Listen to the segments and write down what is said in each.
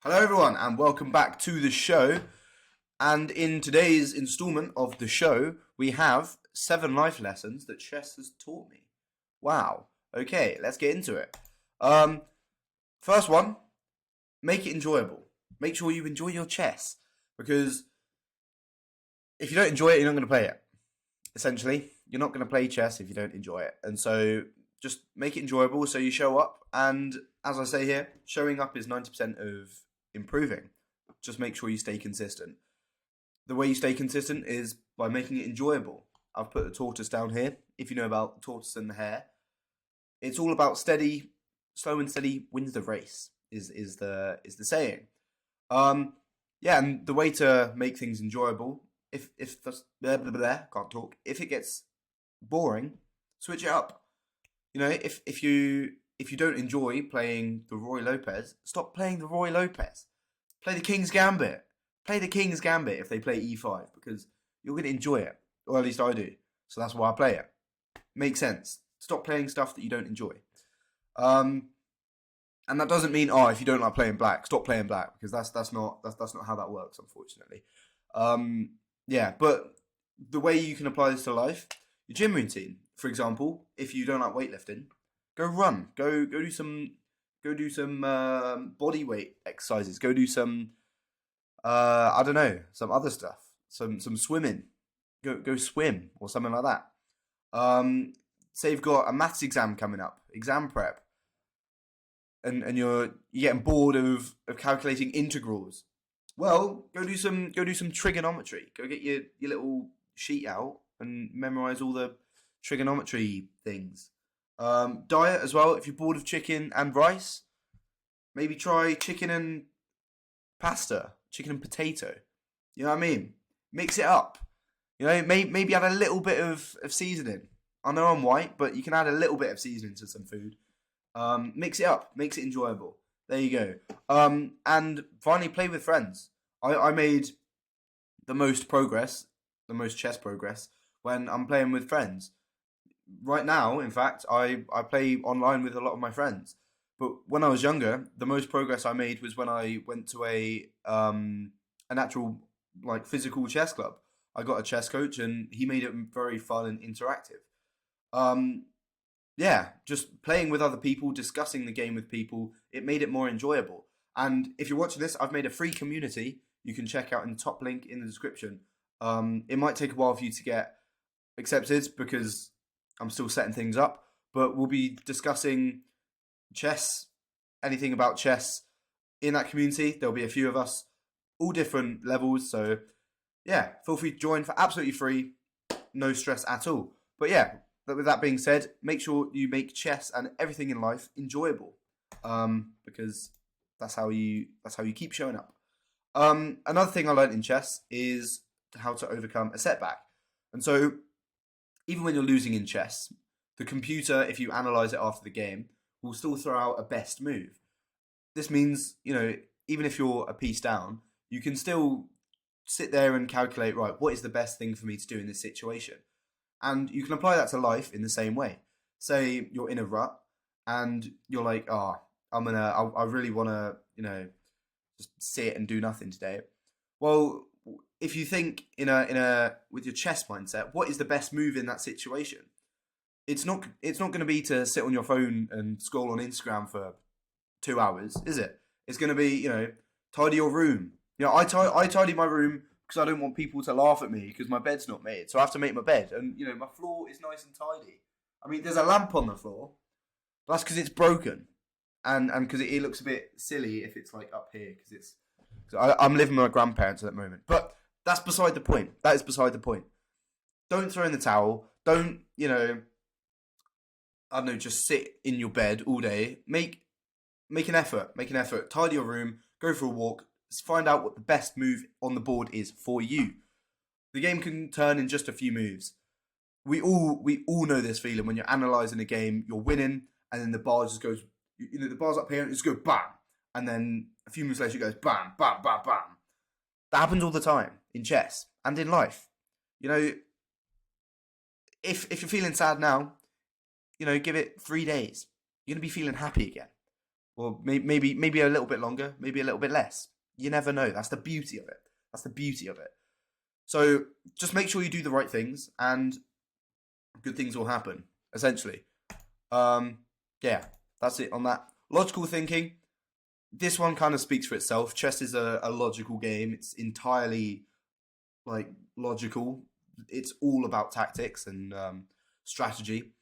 Hello, everyone, and welcome back to the show. And in today's installment of the show, we have 7 life lessons that chess has taught me. Wow. Okay, let's get into it. First one, make it enjoyable. Make sure you enjoy your chess, because if you don't enjoy it, you're not going to play it. Essentially, you're not going to play chess if you don't enjoy it. And so just make it enjoyable so you show up. And as I say here, showing up is 90% of improving. Just make sure you stay consistent. The way you stay consistent is by making it enjoyable. I've put the tortoise down here. If you know about the tortoise and the hare, it's all about steady, slow and steady wins the race. Is the saying. Yeah, and the way to make things enjoyable, if the can't talk, if it gets boring, switch it up. You know, if you don't enjoy playing the Roy Lopez, stop playing the Roy Lopez. Play the King's Gambit. Play the King's Gambit if they play e5, because you're going to enjoy it. Or at least I do. So that's why I play it. Makes sense. Stop playing stuff that you don't enjoy. And that doesn't mean, if you don't like playing black, stop playing black, because that's not how that works, unfortunately. Yeah, but the way you can apply this to life, your gym routine, for example, if you don't like weightlifting, go run, go do some body weight exercises, go do some I don't know, some other stuff, some swimming, go swim or something like that. Say you've got a maths exam coming up, exam prep, and you're getting bored of calculating integrals. Well, go do some trigonometry. Go get your little sheet out and memorize all the trigonometry things. Diet as well. If you're bored of chicken and rice, maybe try chicken and pasta, chicken and potato. You know what I mean? Mix it up. You know, maybe add a little bit of seasoning. I know I'm white, but you can add a little bit of seasoning to some food. Mix it up, makes it enjoyable. There you go. And finally, play with friends. I made the most chess progress, when I'm playing with friends. Right now, in fact, I play online with a lot of my friends. But when I was younger, the most progress I made was when I went to an actual physical chess club. I got a chess coach, and he made it very fun and interactive. Yeah, just playing with other people, discussing the game with people, it made it more enjoyable. And if you're watching this, I've made a free community you can check out in the top link in the description. It might take a while for you to get accepted, because I'm still setting things up, but we'll be discussing chess, anything about chess in that community. There'll be a few of us, all different levels. So yeah, feel free to join for absolutely free, no stress at all. But yeah, with that being said, make sure you make chess and everything in life enjoyable, because that's how you keep showing up. Another thing I learned in chess is how to overcome a setback. And so even when you're losing in chess, the computer, if you analyze it after the game, will still throw out a best move. This means, even if you're a piece down, you can still sit there and calculate, right, what is the best thing for me to do in this situation? And you can apply that to life in the same way. Say you're in a rut and you're like, I really want to, just sit and do nothing today. Well, if you think with your chess mindset, what is the best move in that situation? It's not going to be to sit on your phone and scroll on Instagram for 2 hours, is it? It's going to be, tidy your room. I tidy my room because I don't want people to laugh at me because my bed's not made. So I have to make my bed. And, my floor is nice and tidy. I mean, there's a lamp on the floor. But that's because it's broken. And because it looks a bit silly if it's up here. Because I'm living with my grandparents at the moment. But that's beside the point. That is beside the point. Don't throw in the towel. Don't, I don't know, just sit in your bed all day. Make an effort. Make an effort. Tidy your room. Go for a walk. Find out what the best move on the board is for you. The game can turn in just a few moves. We all know this feeling when you're analysing a game, you're winning, and then the bar just goes, the bar's up here and it just goes bam. And then a few moves later it goes bam, bam, bam, bam. That happens all the time in chess and in life. If you're feeling sad now, give it 3 days. You're going to be feeling happy again. or maybe a little bit longer, maybe a little bit less. You never know. That's the beauty of it. That's the beauty of it. So just make sure you do the right things, and good things will happen. Essentially, yeah, that's it on that. Logical thinking. This one kind of speaks for itself. Chess is a logical game. It's entirely like logical. It's all about tactics and strategy,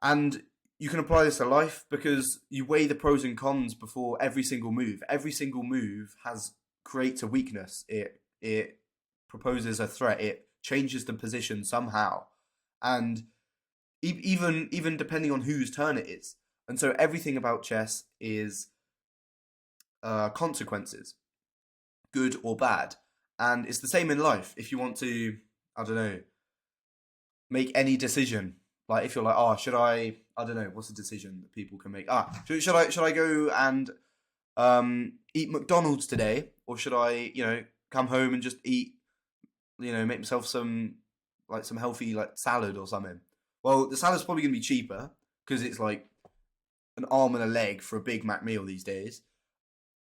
and you can apply this to life because you weigh the pros and cons before every single move. Every single move creates a weakness. It proposes a threat. It changes the position somehow, and even depending on whose turn it is. And so everything about chess is consequences, good or bad. And it's the same in life. If you want to, I don't know, make any decision, like if you're like, oh, should I don't know, what's a decision that people can make? Should I go and eat McDonald's today, or should I, come home and just eat, make myself some healthy like salad or something? Well, the salad's probably gonna be cheaper because it's like an arm and a leg for a Big Mac meal these days,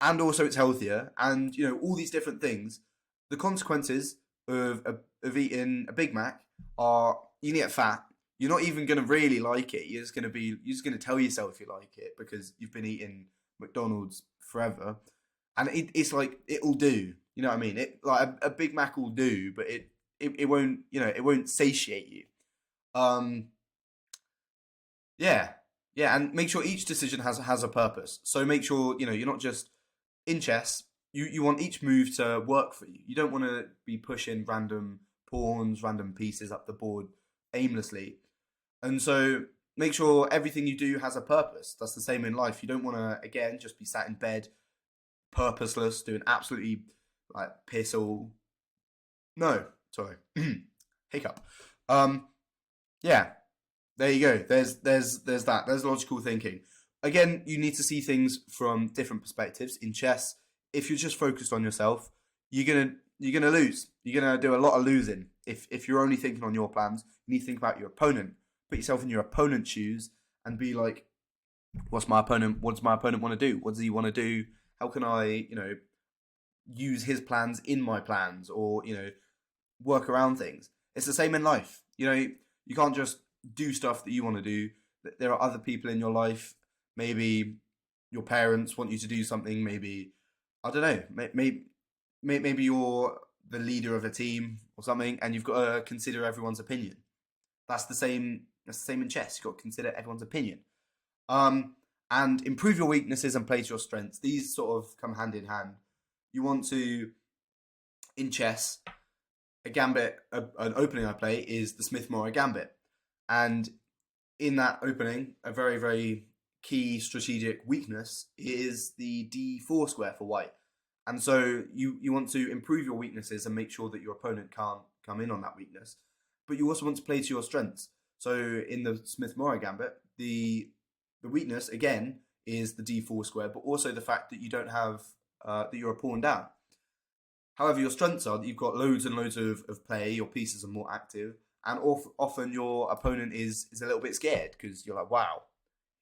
and also it's healthier, and all these different things. The consequences of eating a Big Mac are you get fat. You're not even gonna really like it. You're just gonna tell yourself you like it because you've been eating McDonald's forever, and it's like it'll do. You know what I mean? It like a Big Mac will do, but it won't. It won't satiate you. Yeah, and make sure each decision has a purpose. So make sure you're not just in chess. You want each move to work for you. You don't want to be pushing random pawns, random pieces up the board aimlessly. And so make sure everything you do has a purpose. That's the same in life. You don't want to, again, just be sat in bed, purposeless, doing absolutely like piss all. No, sorry, hiccup. Yeah, there you go. There's that. There's logical thinking. Again, you need to see things from different perspectives. In chess, if you're just focused on yourself, you're gonna lose. You're gonna do a lot of losing. If you're only thinking on your plans, you need to think about your opponent. Put yourself in your opponent's shoes and be like, what does my opponent want to do? What does he want to do? How can I, use his plans in my plans, or work around things? It's the same in life. You can't just do stuff that you want to do. There are other people in your life. Maybe your parents want you to do something. Maybe, I don't know, maybe you're the leader of a team or something, and you've got to consider everyone's opinion. That's the same in chess. You've got to consider everyone's opinion. And improve your weaknesses and play to your strengths. These sort of come hand in hand. You want to, in chess, a gambit, an opening I play is the Smith-Morra gambit. And in that opening, a very, very key strategic weakness is the d4 square for white. And so you want to improve your weaknesses and make sure that your opponent can't come in on that weakness. But you also want to play to your strengths. So in the Smith-Morra gambit, the weakness, again, is the d4 square, but also the fact that you don't have, that you're a pawn down. However, your strengths are that you've got loads and loads of play, your pieces are more active, and often your opponent is a little bit scared because you're like, wow,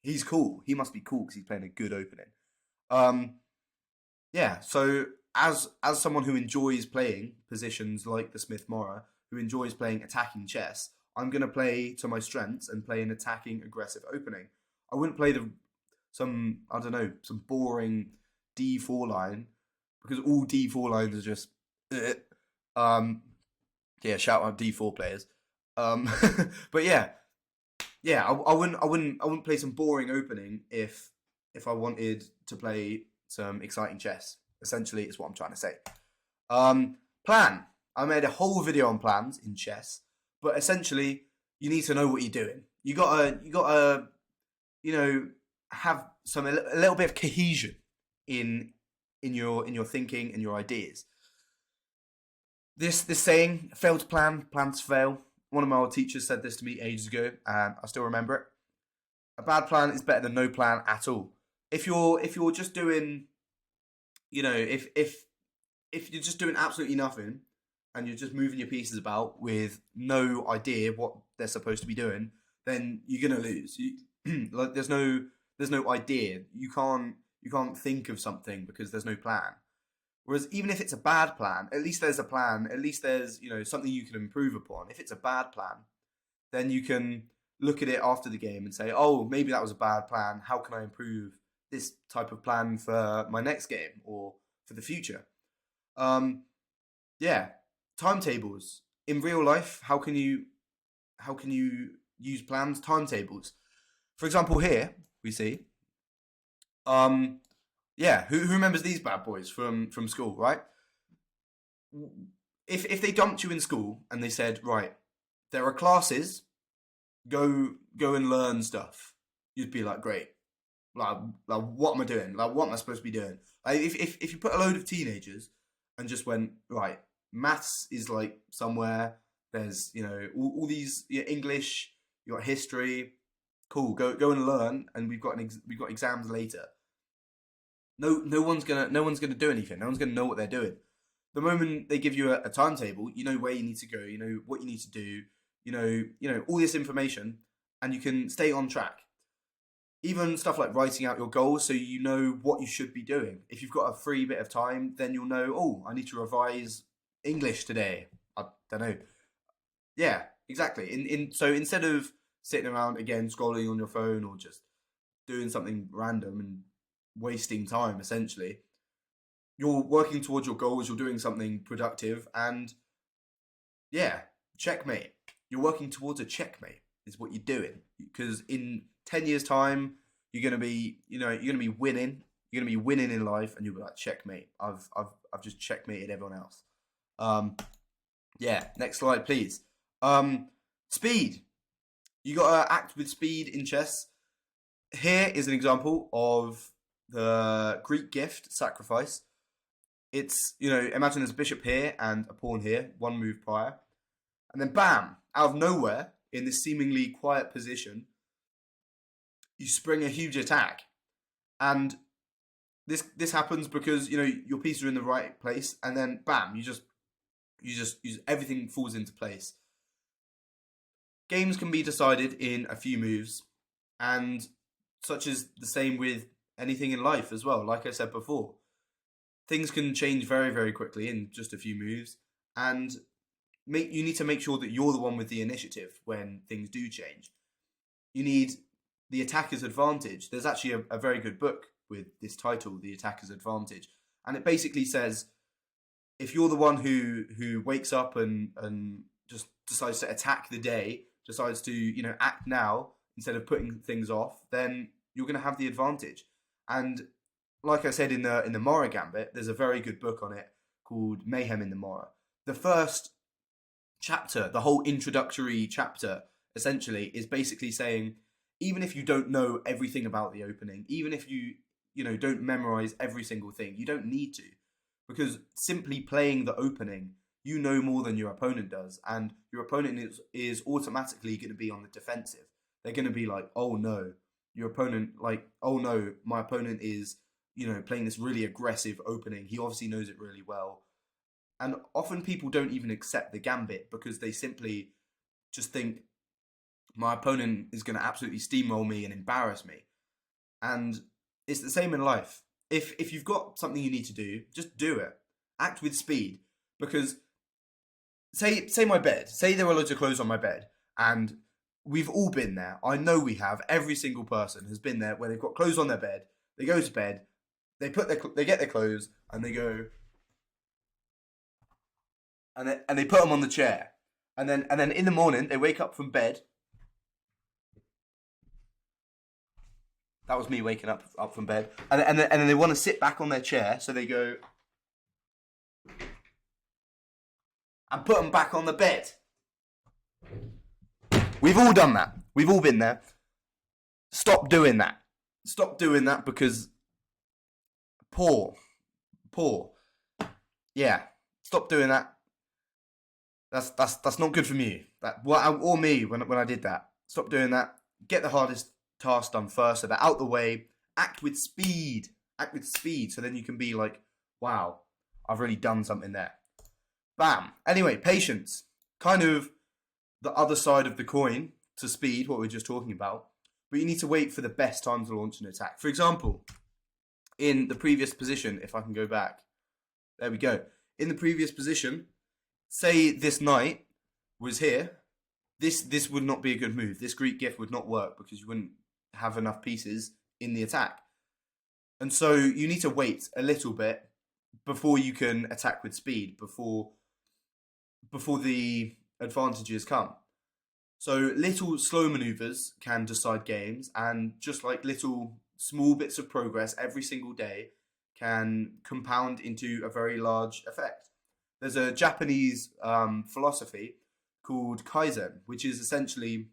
he's cool. He must be cool because he's playing a good opening. Yeah, so as someone who enjoys playing positions like the Smith-Morra, who enjoys playing attacking chess, I'm going to play to my strengths and play an attacking, aggressive opening. I wouldn't play some boring d4 line, because all d4 lines are just yeah, shout out d4 players. But yeah, I wouldn't play some boring opening if I wanted to play some exciting chess. Essentially, is what I'm trying to say. Plan. I made a whole video on plans in chess, but essentially, you need to know what you're doing. You gotta have a little bit of cohesion in your thinking and your ideas. This saying, fail to plan, plans fail. One of my old teachers said this to me ages ago, and I still remember it. A bad plan is better than no plan at all. If you're just doing, if you're just doing absolutely nothing, and you're just moving your pieces about with no idea what they're supposed to be doing, then you're gonna lose. Like there's no there's no idea. You can't think of something because there's no plan. Whereas even if it's a bad plan, at least there's a plan. At least there's something you can improve upon. If it's a bad plan, then you can look at it after the game and say, oh, maybe that was a bad plan. How can I improve this type of plan for my next game or for the future? Yeah, timetables in real life. How can you use plans? Timetables. For example, here we see. Yeah, who remembers these bad boys from school, right? If they dumped you in school and they said, right, there are classes, go and learn stuff, you'd be like, great. Like what am I doing? Like, what am I supposed to be doing? Like, if you put a load of teenagers and just went, right, maths is like somewhere, there's all these English, you got history, cool, go and learn, and we've got exams later. No one's gonna do anything. No one's gonna know what they're doing. The moment they give you a timetable, you know where you need to go, you know what you need to do, you know all this information, and you can stay on track. Even stuff like writing out your goals, so you know what you should be doing. If you've got a free bit of time, then you'll know, oh, I need to revise English today. I don't know. Yeah, exactly. So instead of sitting around again scrolling on your phone or just doing something random and wasting time, essentially, you're working towards your goals, you're doing something productive, and yeah, checkmate. You're working towards a checkmate is what you're doing, because in 10 years time you're going to be winning, in life, and you'll be like, checkmate, I've just checkmated everyone else. Yeah, next slide please. Speed. You got to act with speed in chess. Here is an example of the Greek gift, sacrifice. It's, imagine there's a bishop here and a pawn here, one move prior. And then bam, out of nowhere, in this seemingly quiet position, you spring a huge attack. And this happens because, your pieces are in the right place, and then bam, you just everything falls into place. Games can be decided in a few moves, and such is the same with anything in life as well. Like I said before, things can change very, very quickly in just a few moves, and you need to make sure that you're the one with the initiative when things do change. You need the attacker's advantage. There's actually a very good book with this title, The Attacker's Advantage, and it basically says, if you're the one who wakes up and just decides to attack the day, decides to act now instead of putting things off, then you're going to have the advantage. And like I said in the Mora Gambit, there's a very good book on it called Mayhem in the Mora. The first chapter, the whole introductory chapter, essentially is basically saying, even if you don't know everything about the opening, even if you don't memorize every single thing, you don't need to, because simply playing the opening, you know more than your opponent does, and your opponent is automatically going to be on the defensive. They're going to be like, oh no, my opponent is playing this really aggressive opening. He obviously knows it really well. And often people don't even accept the gambit because they simply just think, my opponent is going to absolutely steamroll me and embarrass me. And it's the same in life. If you've got something you need to do, just do it. Act with speed. Because say my bed. Say there are loads of clothes on my bed, and we've all been there. I know we have. Every single person has been there where they've got clothes on their bed. They go to bed. They get their clothes, and they go, and they put them on the chair, and then in the morning they wake up from bed. That was me waking up from bed, and then they want to sit back on their chair, so they go and put them back on the bed. We've all done that. We've all been there. Stop doing that. Stop doing that, because poor. Yeah, stop doing that. That's not good for me. Or me when I did that. Stop doing that. Get the hardest task done first, so they're out the way. Act with speed. So then you can be like, wow, I've really done something there. Bam. Anyway, patience. Kind of the other side of the coin to speed, what we were just talking about. but you need to wait for the best time to launch an attack. For example, in the previous position, if I can go back, there we go. In the previous position, say this knight was here, this would not be a good move. This Greek gift would not work because you wouldn't have enough pieces in the attack. And so you need to wait a little bit before you can attack with speed, before the advantages come. So little slow maneuvers can decide games, and just like little small bits of progress every single day can compound into a very large effect. There's a Japanese philosophy called Kaizen, which is essentially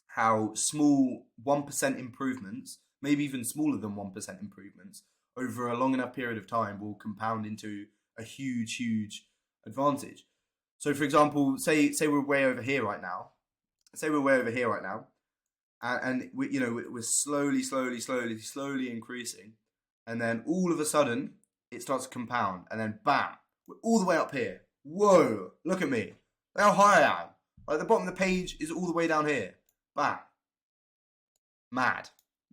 how small 1% improvements, maybe even smaller than 1% improvements, over a long enough period of time will compound into a huge, huge advantage. So, for example, say we're way over here right now. And we're slowly increasing, and then all of a sudden it starts to compound, and then bam, we're all the way up here. Whoa! Look at me. Look how high I am. Like the bottom of the page is all the way down here. Bam.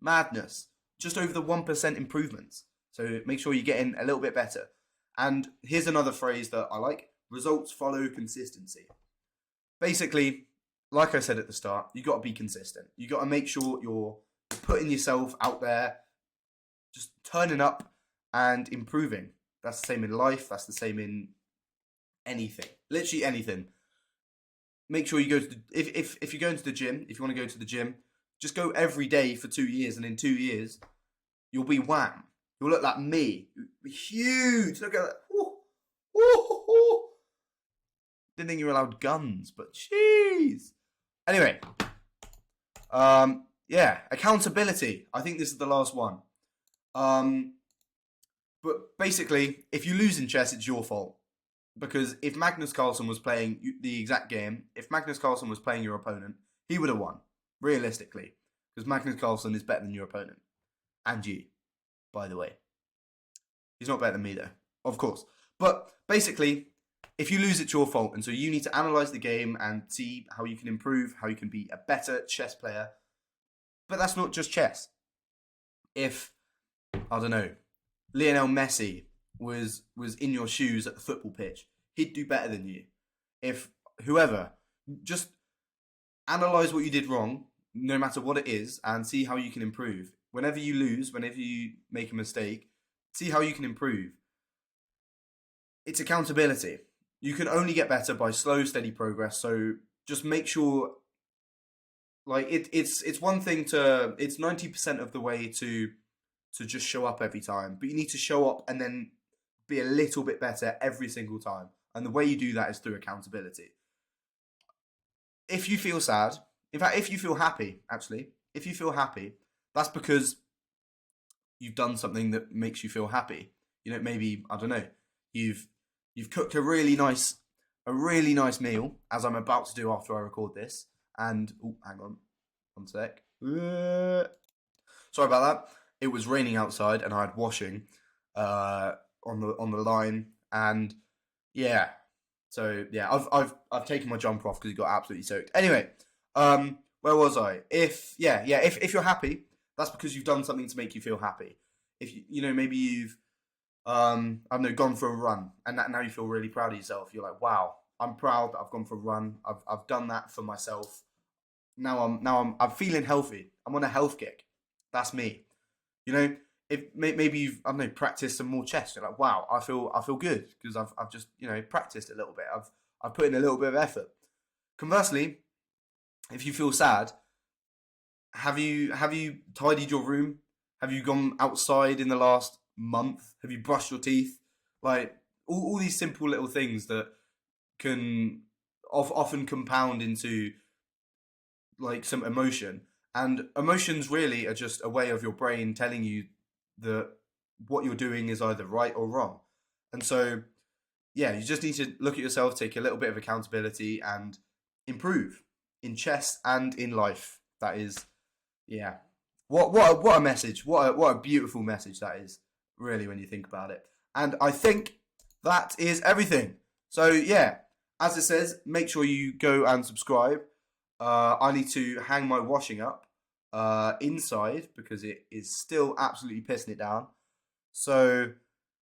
Madness. Just over the 1% improvements. So make sure you're getting a little bit better. And here's another phrase that I like: results follow consistency. Basically, like I said at the start, you got to be consistent. You got to make sure you're putting yourself out there, just turning up and improving. That's the same in life. That's the same in anything. Literally anything. Make sure you go to if you're going to the gym, if you want to go to the gym, just go every day for 2 years, and in 2 years, you'll be wham. You'll look like me. You'll be huge. Look at that. Ooh, ooh, ooh. Didn't think you were allowed guns, but jeez. Anyway, accountability. I think this is the last one. But basically, if you lose in chess, it's your fault. Because if Magnus Carlsen was playing the exact game, if Magnus Carlsen was playing your opponent, he would have won, realistically. Because Magnus Carlsen is better than your opponent. And you, by the way. He's not better than me, though, of course. But basically, if you lose, it's your fault. And so you need to analyse the game and see how you can improve, how you can be a better chess player. But that's not just chess. If, I don't know, Lionel Messi was in your shoes at the football pitch, he'd do better than you. If whoever, just analyse what you did wrong, no matter what it is, and see how you can improve. Whenever you lose, whenever you make a mistake, see how you can improve. It's accountability. You can only get better by slow, steady progress. So just make sure, like it's one thing it's 90% of the way to just show up every time, but you need to show up and then be a little bit better every single time. And the way you do that is through accountability. If you feel sad, in fact, if you feel happy, that's because you've done something that makes you feel happy. You know, maybe, I don't know, you've cooked a really nice meal, as I'm about to do after I record this. And, hang on, one sec. Sorry about that. It was raining outside and I had washing on the line, and yeah. So yeah, I've taken my jumper off because it got absolutely soaked. Anyway, where was I? If you're happy, that's because you've done something to make you feel happy. If maybe you've gone for a run, and now you feel really proud of yourself. You're like, wow, I'm proud that I've gone for a run. I've done that for myself. Now I'm feeling healthy. I'm on a health kick. That's me. If maybe you've practiced some more chess. You're like, wow, I feel good because I've just practiced a little bit. I've put in a little bit of effort. Conversely, if you feel sad, have you tidied your room? Have you gone outside in the last month? Have you brushed your teeth? Like all these simple little things that can often compound into like some emotion. And emotions really are just a way of your brain telling you that what you're doing is either right or wrong. And so, yeah, you just need to look at yourself, take a little bit of accountability, and improve in chess and in life. That is, yeah. What a message. What a beautiful message that is, really, when you think about it. And I think that is everything. So, yeah, as it says, make sure you go and subscribe. I need to hang my washing up. inside because it is still absolutely pissing it down. So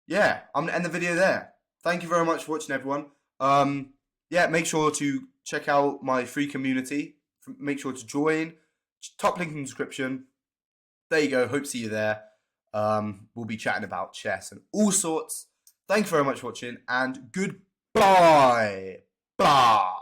yeah, I'm gonna end the video there. Thank you very much for watching, everyone. Yeah, make sure to check out my free community. Make sure to join. Top link in the description. There you go. Hope to see you there. We'll be chatting about chess and all sorts. Thank you very much for watching, and goodbye. Bye.